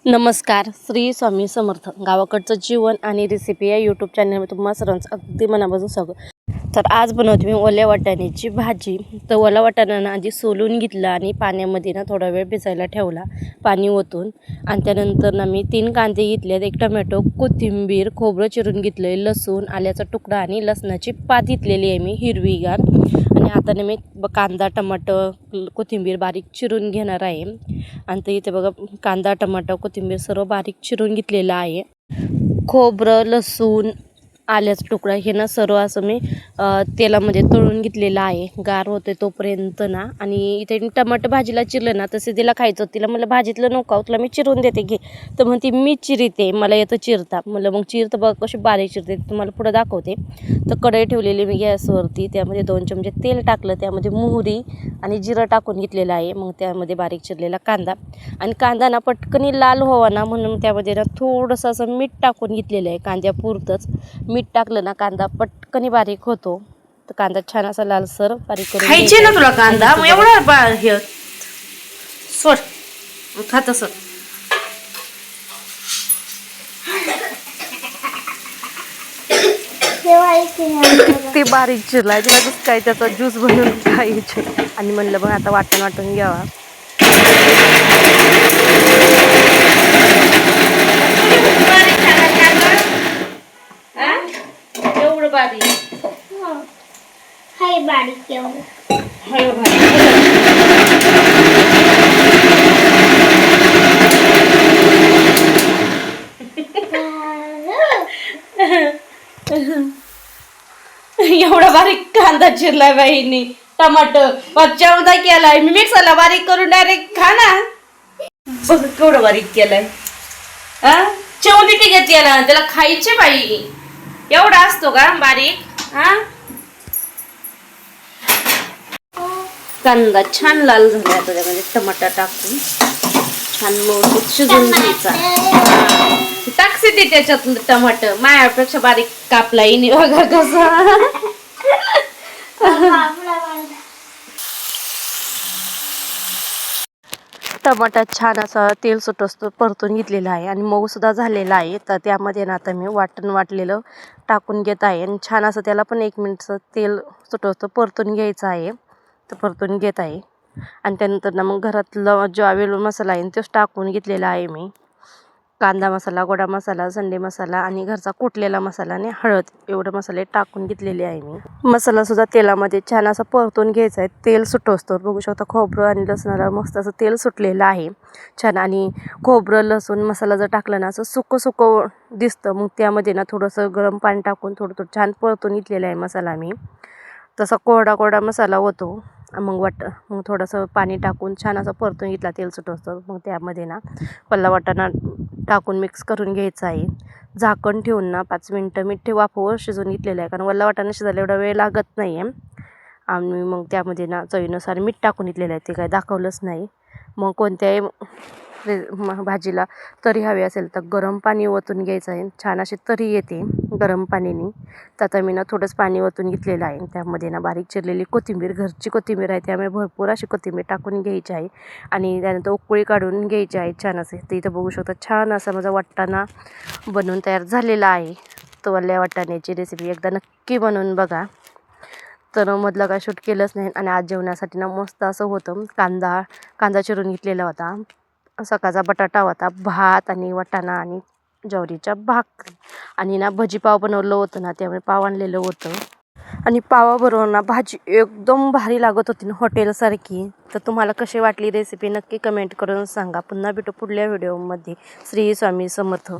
नमस्कार. श्री स्वामी समर्थ. गावाकडचं जीवन आणि रेसिपी या यूट्यूब चॅनलमध्ये तुम्हाला सर्वांचं अगदी मनापासून स्वागत. तर आज बनवते मी ओल्या वाटाण्याची भाजी. तर ओला वाटाणा आधी सोलून घेतला आणि पाण्यामध्ये थोडा वेळ भिजायला ठेवला पाणी ओतून. आणि त्यानंतर मी 3 कांदे घेतलेत, 1 टोमॅटो, कोथिंबीर, खोबरं चिरून घेतलं आहे, लसूण, आल्याचा तुकडा आणि लसणाची पात घेतलेली आहे मी हिरवीगार. आणि आता मी कांदा, टमाटर, कोथिंबीर बारीक चिरून घेणार आहे. आणि ते इथे बघा कांदा, टमाटर, कोथिंबीर सर्व बारीक चिरून घेतलेलं आहे. खोबरं, लसूण, आल्याचा तुकडा हे सर्व असं मी तेलामध्ये तळून घेतलेलं आहे. गार होते तोपर्यंत आणि इथे टमाटर भाजीला चिरलं तसे तिला खायचं, तिला मला भाजीतलं नको, तुला मी चिरून देते घे. तर म्हणते मी चिरते, मला येतं चिरता. म्हणलं मग चिरतं बघ कशी बारीक चिरते, तुम्हाला पुढं दाखवते. तर कढई ठेवलेली मी गॅसवरती, त्यामध्ये 2 चमचे तेल टाकलं, त्यामध्ये मोहरी आणि जिरं टाकून घेतलेलं आहे. मग त्यामध्ये बारीक चिरलेला कांदा, आणि कांदा पटकनी लाल व्हावा म्हणून त्यामध्ये थोडंसं असं मीठ टाकून घेतलेलं आहे. कांद्यापुरतंच मीठ टाकलं कांदा पटकनी बारीक होतो. तर कांदा छान असा लालसर बारीक करून खायचे ना तुला कांदा, मग एवढा हे सोड खात असत. किती बारीक चिरला, त्याच्यातच काय त्याचा ज्यूस बनवून खायचे. आणि म्हणलं बघ आता वाटून घ्यावा. एवढं बारीक हाय बारीक एवढं हळू एवढा बारीक कांदा चिरलाय बाईनी. टमाटर पच्चावदा केलाय मी, मिक्सरला बारीक करून डायरेक्ट खा ना. बघ केवढं बारीक केलाय. चवलीटी घेतली ना, त्याला खायचे बाई. एवढा असतो का बारीक? कांदा छान लाल झाला, त्याच्यामध्ये टमाटर टाकून छान मोठं शिजून घ्यायचा. टाकसे ते त्याच्यात टमाटर, माझ्यापेक्षा बारीक कापला येईल बघा कसा. टमाटा छान असा तेल सुटतो परतून घेतलेला आहे आणि मऊ सुद्धा झालेला आहे. तर त्यामध्ये आता मी वाटलेलं टाकून घेत आहे आणि छान असं त्याला पण 1 मिनिटचं तेल सुटतो परतून घ्यायचं आहे. तर परतून घेत आहे. आणि त्यानंतर मग घरातलं जो अवेलेबल मसाला आहे तोच टाकून घेतलेला आहे मी. कांदा मसाला, गोडा मसाला, संडे मसाला आणि घरचा कुटलेला मसाला आणि हळद एवढे मसाले टाकून घेतलेले आहे मी. मसाला सुद्धा तेलामध्ये छान असा परतून घ्यायचा आहे. तेल सुटोसतो बघू शकता, खोबरं आणि लसणाला मस्त असं तेल सुटलेलं आहे छान. आणि खोबरं, लसूण, मसाला जर टाकलं असं सुकं दिसतं, मग त्यामध्ये थोडंसं गरम पाणी टाकून थोडं छान परतून घेतलेला आहे मसाला मी. तसा कोरडा मसाला होतो. मग थोडंसं पाणी टाकून छान असं परतून घेतला, तेल सुटवतो. मग त्यामध्ये पल्ला वाटाणा टाकून मिक्स करून घ्यायचा आहे. झाकण ठेवून 5 मिनटं मीठ वाफवर शिजवून घेतलेलं आहे, कारण वल्ला वाटाणा शिजायला एवढा वेळ लागत नाही आहे. आणि मग त्यामध्ये चवीनुसार मीठ टाकून घेतलेलं आहे, ते काय दाखवलंच नाही. मग कोणत्याही भाजीला तरी हवी असेल तर गरम पाणी ओतून घ्यायचं आहे, छान अशी तरी येते गरम पाण्याने. तर आता मी थोडंच पाणी ओतून घेतलेलं आहे. त्यामध्ये बारीक चिरलेली कोथिंबीर, घरची कोथिंबीर आहे, त्यामुळे भरपूर अशी कोथिंबीर टाकून घ्यायची आहे. आणि त्यानंतर उकळी काढून घ्यायची आहे छान असे. तर इथं बघू शकता छान असा माझा वाटाणा बनवून तयार झालेला आहे. तो ओल्या वाटाण्याची रेसिपी एकदा नक्की बनवून बघा. तर मधलं काय शूट केलंच नाही. आणि आज जेवणासाठी मस्त असं होतं. कांदा चिरून घेतलेला होता, सकाळचा बटाटा होता, भात आणि वाटाणा आणि ज्वारीच्या भाकरी. आणि भजी पाव बनवलं होतं त्यामुळे पाव आणलेलं होतं. आणि पावाबरोबर भाजी एकदम भारी लागत होती हॉटेलसारखी. तर तुम्हाला कशी वाटली रेसिपी नक्की कमेंट करून सांगा. पुन्हा भेटू पुढल्या व्हिडिओमध्ये. श्री स्वामी समर्थ.